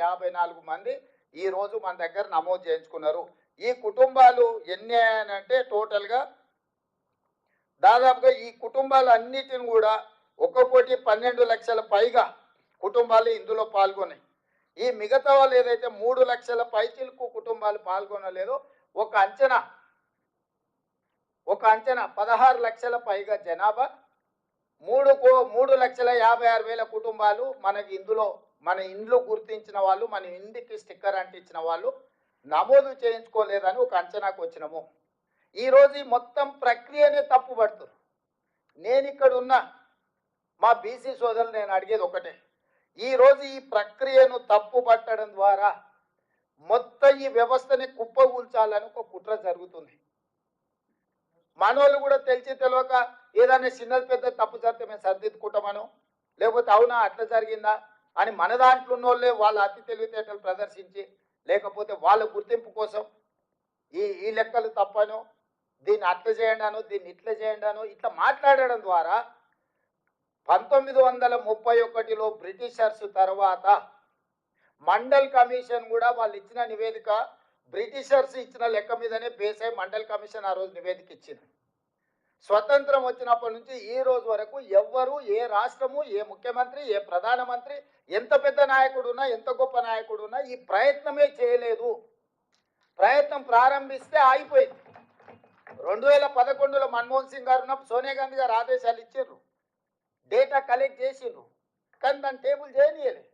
6,54 మంది ఈరోజు మన దగ్గర నమోదు చేయించుకున్నారు. ఈ కుటుంబాలు ఎన్ని అంటే టోటల్గా దాదాపుగా ఈ కుటుంబాలు అన్నిటిని కూడా 1,12,00,000 పైగా కుటుంబాలు ఇందులో పాల్గొన్నాయి. ఈ మిగతా వాళ్ళు ఏదైతే 3 లక్షల పైచిలకు కుటుంబాలు పాల్గొనలేదో ఒక అంచనా 16 లక్షల పైగా జనాభా 3,56,000 కుటుంబాలు మనకి ఇందులో మన ఇండ్లు గుర్తించిన వాళ్ళు, మన ఇంటికి స్టిక్కర్ అంటించిన వాళ్ళు నమోదు చేయించుకోలేదని ఒక అంచనాకు వచ్చినాము. ఈరోజు ఈ మొత్తం ప్రక్రియనే తప్పుపడుతున్నారు. నేను ఇక్కడ ఉన్న మా బీసీ సోదరులు నేను అడిగేది ఒకటే, ఈరోజు ఈ ప్రక్రియను తప్పుపట్టడం ద్వారా మొత్తం ఈ వ్యవస్థని కుప్పగూల్చాలని ఒక కుట్ర జరుగుతుంది. మనోళ్ళు కూడా తెలిసి తెలియక ఏదైనా చిన్నది పెద్ద తప్పు జరిగితే మేము సరిదిద్దుకుంటామనో, లేకపోతే అవునా అట్లా జరిగిందా అని మన దాంట్లో ఉన్న వాళ్ళే వాళ్ళ అతి తెలివితేటలు ప్రదర్శించి, లేకపోతే వాళ్ళ గుర్తింపు కోసం ఈ లెక్కలు తప్పనో, దీన్ని అట్లా చేయండి అనో, దీన్ని ఇట్లా చేయండి అనో ఇట్లా మాట్లాడడం ద్వారా 1931లో బ్రిటిషర్స్ తర్వాత మండల్ కమిషన్ కూడా వాళ్ళు ఇచ్చిన నివేదిక బ్రిటిషర్స్ ఇచ్చిన లెక్క మీదనే బేస్ అయి మండల్ కమిషన్ ఆ రోజు నివేదిక ఇచ్చింది. స్వతంత్రం వచ్చినప్పటి నుంచి ఈ రోజు వరకు ఎవ్వరు, ఏ రాష్ట్రము, ఏ ముఖ్యమంత్రి, ఏ ప్రధానమంత్రి, ఎంత పెద్ద నాయకుడు ఉన్నా, ఎంత గొప్ప నాయకుడు ఉన్నా ఈ ప్రయత్నమే చేయలేదు. ప్రయత్నం ప్రారంభిస్తే ఆగిపోయింది. 2011లో మన్మోహన్ సింగ్ గారు ఉన్నప్పుడు సోనియా గాంధీ గారు ఆదేశాలు ఇచ్చారు, డేటా కలెక్ట్ చేసిండ్రు, కానీ దాన్ని టేబుల్ చేయనీయలే.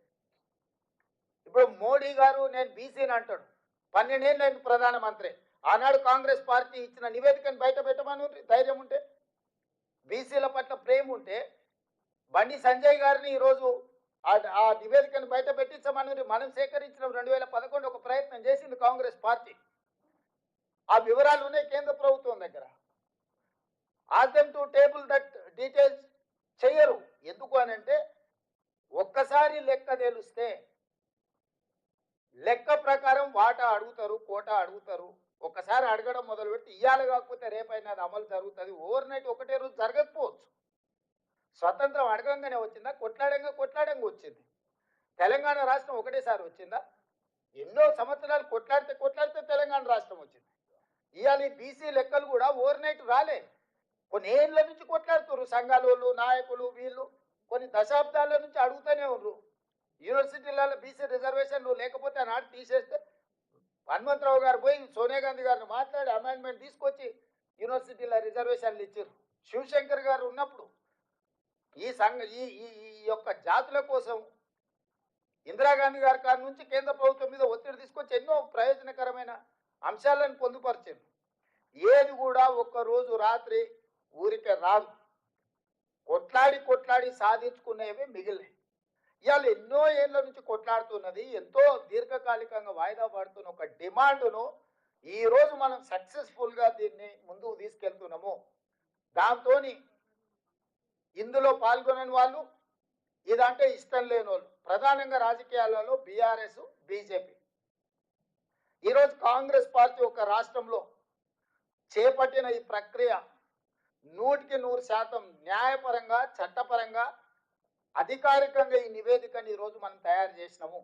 ఇప్పుడు మోడీ గారు నేను బీసీని అంటాడు, 12 ఏళ్ళు అయింది ప్రధానమంత్రి. ఆనాడు కాంగ్రెస్ పార్టీ ఇచ్చిన నివేదికను బయట పెట్టమని ధైర్యం ఉంటే, బీసీల పట్ల ప్రేమ ఉంటే బండి సంజయ్ గారిని ఈరోజు ఆ నివేదికను బయట పెట్టించమని మనం సేకరించిన 2011 ఒక ప్రయత్నం చేసింది కాంగ్రెస్ పార్టీ. ఆ వివరాలు ఉన్నాయి కేంద్ర ప్రభుత్వం దగ్గర. Ask them to table that details చెయ్యరు. ఎందుకు అని అంటే ఒక్కసారి లెక్క తెలిస్తే లెక్క ప్రకారం వాటా అడుగుతారు, కోటా అడుగుతారు. ఒకసారి అడగడం మొదలు పెడితే ఇయ్యాలి కాకపోతే రేపైనా అది అమలు జరుగుతుంది. ఓవర్ నైట్ ఒకటే రోజు జరగకపోవచ్చు. స్వతంత్రం అడగంగానే వచ్చిందా? కొట్లాడంగా వచ్చింది. తెలంగాణ రాష్ట్రం ఒకటేసారి వచ్చిందా? ఎన్నో సంవత్సరాలు కొట్లాడితే తెలంగాణ రాష్ట్రం వచ్చింది. ఇవాళ బీసీ లెక్కలు కూడా ఓవర్ నైట్ రాలే. కొన్ని ఏళ్ళ నుంచి కొట్లాడుతున్నారు సంఘాలు, నాయకులు, వీళ్ళు కొన్ని దశాబ్దాల నుంచి అడుగుతూనే ఉన్నారు. యూనివర్సిటీలలో బీసీ రిజర్వేషన్లు లేకపోతే ఆనాడు తీసేస్తే హనుమంతరావు గారు పోయి సోనియా గాంధీ గారిని మాట్లాడి అమెండ్మెంట్ తీసుకొచ్చి యూనివర్సిటీల రిజర్వేషన్లు ఇచ్చారు. శివశంకర్ గారు ఉన్నప్పుడు ఈ యొక్క జాతుల కోసం ఇందిరాగాంధీ గారి కాడి నుంచి కేంద్ర ప్రభుత్వం మీద ఒత్తిడి తీసుకొచ్చి ఎన్నో ప్రయోజనకరమైన అంశాలను పొందుపరిచారు. ఏది కూడా ఒక్కరోజు రాత్రి ఊరికే రాదు. కొట్లాడి సాధించుకునేవి మిగిలినాయి. ఇవాళ ఎన్నో ఏళ్ళ నుంచి కొట్లాడుతున్నది, ఎంతో దీర్ఘకాలికంగా వాయిదా పడుతున్న ఒక డిమాండ్ను ఈరోజు మనం సక్సెస్ఫుల్గా దీన్ని ముందుకు తీసుకెళ్తున్నాము. దాంతో ఇందులో పాల్గొనని వాళ్ళు, ఇదంటే ఇష్టం లేని వాళ్ళు, ప్రధానంగా రాజకీయాలలో బీఆర్ఎస్, బీజేపీ. ఈరోజు కాంగ్రెస్ పార్టీ ఒక రాష్ట్రంలో చేపట్టిన ఈ ప్రక్రియ 100% న్యాయపరంగా, చట్టపరంగా, అధికారికంగా ఈ నివేదికని ఈరోజు మనం తయారు చేసినాము.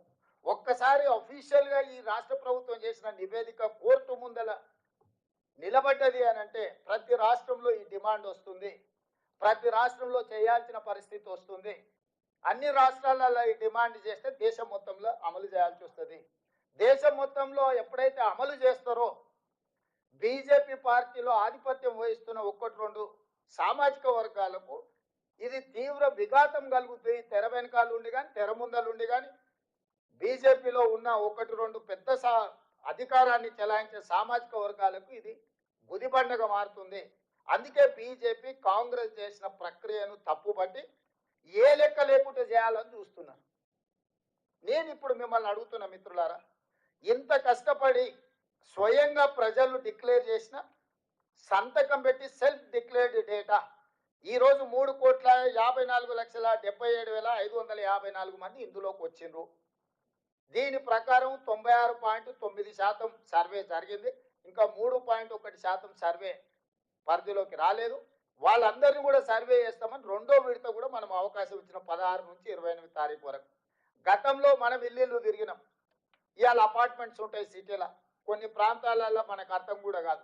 ఒక్కసారి అఫీషియల్గా ఈ రాష్ట్ర ప్రభుత్వం చేసిన నివేదిక కోర్టు ముందల నిలబడ్డది అని అంటే ప్రతి రాష్ట్రంలో ఈ డిమాండ్ వస్తుంది, ప్రతి రాష్ట్రంలో చేయాల్సిన పరిస్థితి వస్తుంది. అన్ని రాష్ట్రాలలో ఈ డిమాండ్ చేస్తే దేశం మొత్తంలో అమలు చేయాల్సి వస్తుంది. దేశం మొత్తంలో ఎప్పుడైతే అమలు చేస్తారో బీజేపీ పార్టీలో ఆధిపత్యం వహిస్తున్న 1-2 సామాజిక వర్గాలకు ఇది తీవ్ర విఘాతం కలుగుతుంది. తెర వెనకాల ఉండి కానీ, తెర ముందలుండి కానీ బీజేపీలో ఉన్న 1-2 పెద్ద అధికారాన్ని చెలాయించే సామాజిక వర్గాలకు ఇది గుదిబండగా మారుతుంది. అందుకే బీజేపీ కాంగ్రెస్ చేసిన ప్రక్రియను తప్పుపట్టి ఏ లెక్క లేకుండా చేయాలని చూస్తున్నారు. నేను ఇప్పుడు మిమ్మల్ని అడుగుతున్న మిత్రులారా, ఇంత కష్టపడి స్వయంగా ప్రజలు డిక్లేర్ చేసిన సంతకం పెట్టి సెల్ఫ్ డిక్లేర్డ్ డేటా ఈరోజు 3,54,77,554 మంది ఇందులోకి వచ్చిండ్రు. దీని ప్రకారం 96.9% సర్వే జరిగింది. ఇంకా 3.1% సర్వే పరిధిలోకి రాలేదు. వాళ్ళందరినీ కూడా సర్వే చేస్తామని రెండో విడత కూడా మనం అవకాశం ఇచ్చిన 16 నుంచి 28 తారీఖు వరకు. గతంలో మనం ఇల్లు తిరిగినాం. ఇవాళ అపార్ట్మెంట్స్ ఉంటాయి సిటీలో, కొన్ని ప్రాంతాలలో మనకు అర్థం కూడా కాదు.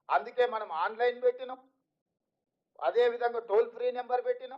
అందుకే మనం ఆన్లైన్ పెట్టినాం, అదేవిధంగా టోల్ ఫ్రీ నెంబర్ పెట్టినాం.